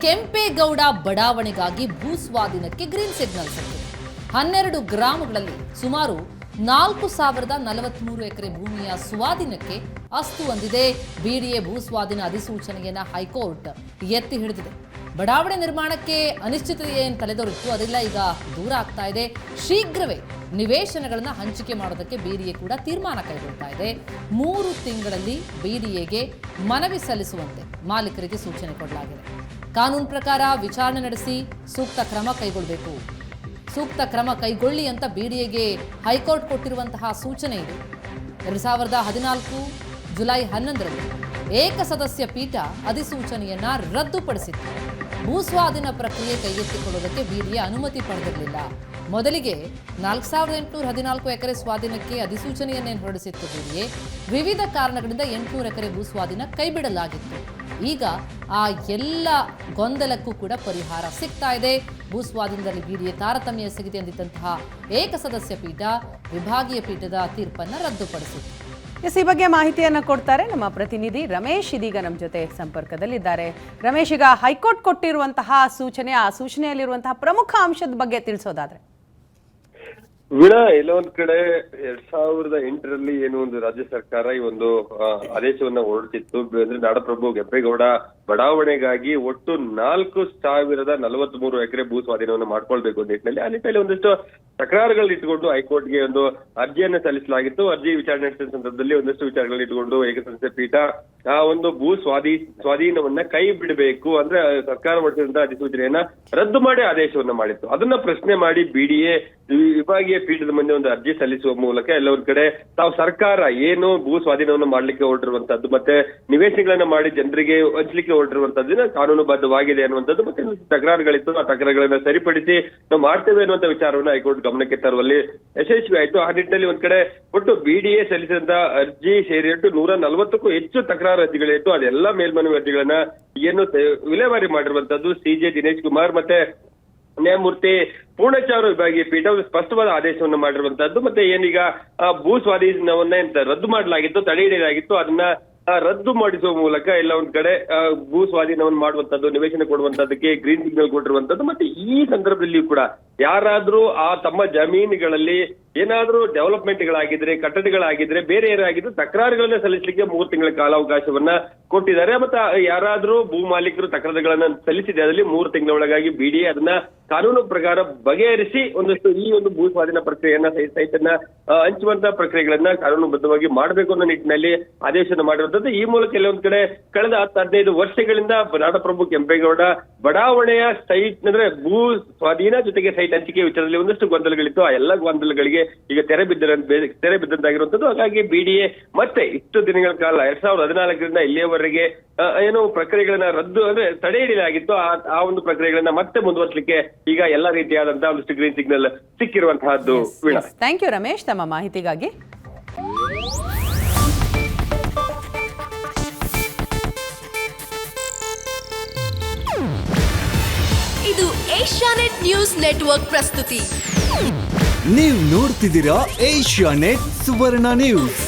ಕೆಂಪೇಗೌಡ ಬಡಾವಣೆಗಾಗಿ ಭೂ ಸ್ವಾಧೀನಕ್ಕೆ green signal ಸಿಕ್ಕಿದೆ. 12 ಗ್ರಾಮಗಳಲ್ಲಿ ಸುಮಾರು 4043 ಎಕರೆ ಭೂಮಿಯ ಸ್ವಾಧೀನಕ್ಕೆ ಅಸ್ತು ಹೊಂದಿದೆ. ಬಿಡಿಎ ಭೂ ಸ್ವಾಧೀನ ಅಧಿಸೂಚನೆಯನ್ನ ಹೈಕೋರ್ಟ್ ಎತ್ತಿ ಹಿಡಿದಿದೆ. ಬಡಾವಣೆ ನಿರ್ಮಾಣಕ್ಕೆ ಅನಿಶ್ಚಿತತೆ ಏನು ತಲೆದೋರಿತ್ತು, ಅದೆಲ್ಲ ಈಗ ದೂರ ಆಗ್ತಾ ಇದೆ. ಶೀಘ್ರವೇ ನಿವೇಶನಗಳನ್ನು ಹಂಚಿಕೆ ಮಾಡೋದಕ್ಕೆ ಬಿಡಿಎ ಕೂಡ ತೀರ್ಮಾನ ಕೈಗೊಳ್ತಾ ಇದೆ. 3 ತಿಂಗಳಲ್ಲಿ ಬಿಡಿಎಗೆ ಮನವಿ ಸಲ್ಲಿಸುವಂತೆ ಮಾಲೀಕರಿಗೆ ಸೂಚನೆ ಕೊಡಲಾಗಿದೆ. ಕಾನೂನು ಪ್ರಕಾರ ವಿಚಾರಣೆ ನಡೆಸಿ ಸೂಕ್ತ ಕ್ರಮ ಕೈಗೊಳ್ಳಬೇಕು. ಸೂಕ್ತ ಕ್ರಮ ಕೈಗೊಳ್ಳಿ ಅಂತ ಬಿಡಿಎಗೆ ಹೈಕೋರ್ಟ್ ಕೊಟ್ಟಿರುವಂತಹ ಸೂಚನೆ ಇದೆ. 2014 ಜುಲೈ 11ರಲ್ಲಿ ಏಕಸದಸ್ಯ ಪೀಠ ಅಧಿಸೂಚನೆಯನ್ನ ರದ್ದುಪಡಿಸಿತ್ತು. ಭೂಸ್ವಾಧೀನ ಪ್ರಕ್ರಿಯೆ ಕೈಗೆತ್ತಿಕೊಳ್ಳುವುದಕ್ಕೆ ಬಿಡಿಎ ಅನುಮತಿ ಪಡೆದಿರಲಿಲ್ಲ. ಮೊದಲಿಗೆ 4814 ಎಕರೆ ಸ್ವಾಧೀನಕ್ಕೆ ಅಧಿಸೂಚನೆಯನ್ನೇ ಹೊರಡಿಸಿತ್ತು ಬಿಡಿಎ. ವಿವಿಧ ಕಾರಣಗಳಿಂದ 800 ಎಕರೆ ಭೂಸ್ವಾಧೀನ ಕೈಬಿಡಲಾಗಿತ್ತು. ಈಗ ಆ ಎಲ್ಲ ಗೊಂದಲಕ್ಕೂ ಕೂಡ ಪರಿಹಾರ ಸಿಗ್ತಾ ಇದೆ. ಭೂಸ್ವಾಧೀನದಲ್ಲಿ ಬಿಡಿಎ ತಾರತಮ್ಯ ಎಸಗಿದೆ ಎಂದಿದ್ದಂತಹ ಏಕಸದಸ್ಯ ಪೀಠ ವಿಭಾಗೀಯ ಪೀಠದ ತೀರ್ಪನ್ನು ರದ್ದುಪಡಿಸಿತು. ಈ ಬಗ್ಗೆ ಮಾಹಿತಿಯನ್ನು ಕೊಡ್ತಾರೆ ನಮ್ಮ ಪ್ರತಿನಿಧಿ ರಮೇಶ್. ಇದೀಗ ನಮ್ಮ ಜೊತೆ ಸಂಪರ್ಕದಲ್ಲಿದ್ದಾರೆ. ರಮೇಶ್, ಈಗ ಹೈಕೋರ್ಟ್ ಕೊಟ್ಟಿರುವಂತಹ ಸೂಚನೆ, ಆ ಸೂಚನೆಯಲ್ಲಿರುವಂತಹ ಪ್ರಮುಖ ಅಂಶದ ಬಗ್ಗೆ ತಿಳಿಸೋದಾದ್ರೆ? ವೀಣಾ, ಎಲ್ಲ ಒಂದ್ ಕಡೆ 2008ರಲ್ಲಿ ಏನು ಒಂದು ರಾಜ್ಯ ಸರ್ಕಾರ ಈ ಒಂದು ಆದೇಶವನ್ನ ಹೊರಡಿಸಿತ್ತು. ಅಂದ್ರೆ ನಾಡಪ್ರಭು ಕೆಂಪೇಗೌಡ ಬಡಾವಣೆಗಾಗಿ ಒಟ್ಟು 4043 ಎಕರೆ ಭೂ ಸ್ವಾಧೀನವನ್ನು ಮಾಡ್ಕೊಳ್ಬೇಕು ನಿಟ್ಟಿನಲ್ಲಿ. ಆ ನಿಟ್ಟಿನಲ್ಲಿ ಒಂದಿಷ್ಟು ತಕರಾರುಗಳು ಇಟ್ಕೊಂಡು ಹೈಕೋರ್ಟ್ಗೆ ಒಂದು ಅರ್ಜಿಯನ್ನ ಸಲ್ಲಿಸಲಾಗಿತ್ತು. ಅರ್ಜಿ ವಿಚಾರಣೆ ನಡೆಸಿದ ಸಂದರ್ಭದಲ್ಲಿ ಒಂದಷ್ಟು ವಿಚಾರಗಳನ್ನ ಇಟ್ಕೊಂಡು ಏಕಸದಸ್ಯ ಪೀಠ ಆ ಒಂದು ಭೂ ಸ್ವಾಧೀನವನ್ನ ಕೈ ಬಿಡಬೇಕು, ಅಂದ್ರೆ ಸರ್ಕಾರ ಹೊರಡಿಸಿದಂತಹ ಅಧಿಸೂಚನೆಯನ್ನ ರದ್ದು ಮಾಡಿ ಆದೇಶವನ್ನ ಮಾಡಿತ್ತು. ಅದನ್ನ ಪ್ರಶ್ನೆ ಮಾಡಿ ಬಿಡಿಎ ವಿಭಾಗೀಯ ಪೀಠದ ಮುಂದೆ ಒಂದು ಅರ್ಜಿ ಸಲ್ಲಿಸುವ ಮೂಲಕ ಎಲ್ಲ ಒಂದ್ ಕಡೆ ತಾವು ಸರ್ಕಾರ ಏನು ಭೂ ಸ್ವಾಧೀನವನ್ನು ಮಾಡ್ಲಿಕ್ಕೆ ಹೊರಟಿರುವಂತದ್ದು ಮತ್ತೆ ನಿವೇಶನಗಳನ್ನ ಮಾಡಿ ಜನರಿಗೆ ಹಂಚಲಿಕ್ಕೆ ಹೊರಟಿರುವಂತದ್ದು ಕಾನೂನುಬದ್ಧವಾಗಿದೆ ಅನ್ನುವಂಥದ್ದು ಮತ್ತೆ ತಕರಾರುಗಳಿತ್ತು. ಆ ತಕರಾರುಗಳನ್ನ ಸರಿಪಡಿಸಿ ನಾವು ಮಾಡ್ತೇವೆ ಅನ್ನುವಂತ ವಿಚಾರವನ್ನ ಹೈಕೋರ್ಟ್ ಗಮನಕ್ಕೆ ತರುವಲ್ಲಿ ಯಶಸ್ವಿ ಆಯ್ತು. ಆ ನಿಟ್ಟಿನಲ್ಲಿ ಒಂದ್ ಕಡೆ ಒಟ್ಟು ಬಿಡಿಎ ಸಲ್ಲಿಸಿದಂತ ಅರ್ಜಿ ಸೇರಿಟ್ಟು 140ಕ್ಕೂ ಹೆಚ್ಚು ತಕರಾರು ಅರ್ಜಿಗಳಿತ್ತು. ಅದೆಲ್ಲ ಮೇಲ್ಮನವಿ ಅರ್ಜಿಗಳನ್ನ ಏನು ವಿಲೇವಾರಿ ಮಾಡಿರುವಂತದ್ದು ಸಿಜೆ ದಿನೇಶ್ ಕುಮಾರ್ ಮತ್ತೆ ನ್ಯಾಯಮೂರ್ತಿ ಪೂರ್ಣಚಾರು ವಿಭಾಗೀಯ ಪೀಠ ಒಂದು ಸ್ಪಷ್ಟವಾದ ಆದೇಶವನ್ನು ಮಾಡಿರುವಂತದ್ದು. ಮತ್ತೆ ಏನೀಗ ಭೂ ಸ್ವಾಧೀನವನ್ನ ರದ್ದು ಮಾಡಲಾಗಿತ್ತು, ತಡೆ ಹಿಡಿಯಲಾಗಿತ್ತು, ಅದನ್ನ ರದ್ದು ಮಾಡಿಸುವ ಮೂಲಕ ಎಲ್ಲ ಒಂದ್ ಕಡೆ ಭೂ ಸ್ವಾಧೀನವನ್ನು ಮಾಡುವಂತದ್ದು, ನಿವೇಶನ ಕೊಡುವಂತದ್ದಕ್ಕೆ ಗ್ರೀನ್ ಸಿಗ್ನಲ್ ಕೊಟ್ಟಿರುವಂತದ್ದು. ಮತ್ತೆ ಈ ಸಂದರ್ಭದಲ್ಲಿಯೂ ಕೂಡ ಯಾರಾದ್ರೂ ಆ ತಮ್ಮ ಜಮೀನುಗಳಲ್ಲಿ ಏನಾದ್ರೂ ಡೆವಲಪ್ಮೆಂಟ್ಗಳಾಗಿದ್ರೆ, ಕಟ್ಟಡಗಳಾಗಿದ್ರೆ, ಬೇರೆ ಏನಾಗಿದ್ರೆ ತಕರಾರುಗಳನ್ನ ಸಲ್ಲಿಸಲಿಕ್ಕೆ 3 ತಿಂಗಳ ಕಾಲಾವಕಾಶವನ್ನ ಕೊಟ್ಟಿದ್ದಾರೆ. ಮತ್ತೆ ಯಾರಾದ್ರೂ ಭೂ ಮಾಲೀಕರು ತಕರಾರುಗಳನ್ನ ಸಲ್ಲಿಸಿದೆ ಅದರಲ್ಲಿ 3 ತಿಂಗಳ ಒಳಗಾಗಿ ಬಿಡಿಎ ಅದನ್ನ ಕಾನೂನು ಪ್ರಕಾರ ಬಗೆಹರಿಸಿ ಒಂದಷ್ಟು ಈ ಒಂದು ಭೂ ಸ್ವಾಧೀನ ಪ್ರಕ್ರಿಯೆಯನ್ನ ಸೈತನ್ನ ಹಂಚುವಂತಹ ಪ್ರಕ್ರಿಯೆಗಳನ್ನ ಕಾನೂನುಬದ್ಧವಾಗಿ ಮಾಡಬೇಕು ಅನ್ನೋ ನಿಟ್ಟಿನಲ್ಲಿ ಆದೇಶನ ಮಾಡಿರುವಂತದ್ದು. ಈ ಮೂಲಕ ಎಲ್ಲೊಂದ್ ಕಡೆ ಕಳೆದ 10-15 ವರ್ಷಗಳಿಂದ ನಾಡಪ್ರಭು ಕೆಂಪೇಗೌಡ ಬಡಾವಣೆಯ ಸೈಟ್ ಅಂದ್ರೆ ಭೂ ಸ್ವಾಧೀನ ಜೊತೆಗೆ ಸೈಟ್ ಹಂಚಿಕೆ ವಿಚಾರದಲ್ಲಿ ಒಂದಷ್ಟು ಗೊಂದಲಗಳಿತ್ತು. ಆ ಎಲ್ಲ ಗೊಂದಲಗಳಿಗೆ ಈಗ ತೆರೆ ಬಿದ್ದಂತಾಗಿರುವಂತದ್ದು. ಹಾಗಾಗಿ ಬಿಡಿಎ ಮತ್ತೆ ಇಷ್ಟು ದಿನಗಳ ಕಾಲ 2014ರಿಂದ ಇಲ್ಲಿಯವರೆಗೆ ಏನು ಪ್ರಕ್ರಿಯೆಗಳನ್ನ ರದ್ದು ಅಂದ್ರೆ ತಡೆ ಹಿಡಿಯಲಾಗಿತ್ತು. ಆ ಒಂದು ಪ್ರಕ್ರಿಯೆಗಳನ್ನ ಮತ್ತೆ ಮುಂದುವರಿಸಲಿಕ್ಕೆ ಈಗ ಎಲ್ಲಾ ರೀತಿಯಾದಂತಹ ಒಂದಷ್ಟು ಗ್ರೀನ್ ಸಿಗ್ನಲ್ ಸಿಕ್ಕಿರುವಂತಹದ್ದು. ಥ್ಯಾಂಕ್ ಯು ರಮೇಶ್ ತಮ್ಮ ಮಾಹಿತಿಗಾಗಿ. ಇದು ಏಷ್ಯಾನೆಟ್ ನ್ಯೂಸ್ ನೆಟ್ವರ್ಕ್ ಪ್ರಸ್ತುತಿ. ನೀವು ನೋಡ್ತಿದ್ದೀರಾ ಏಷ್ಯಾನೆಟ್ ಸುವರ್ಣ ನ್ಯೂಸ್.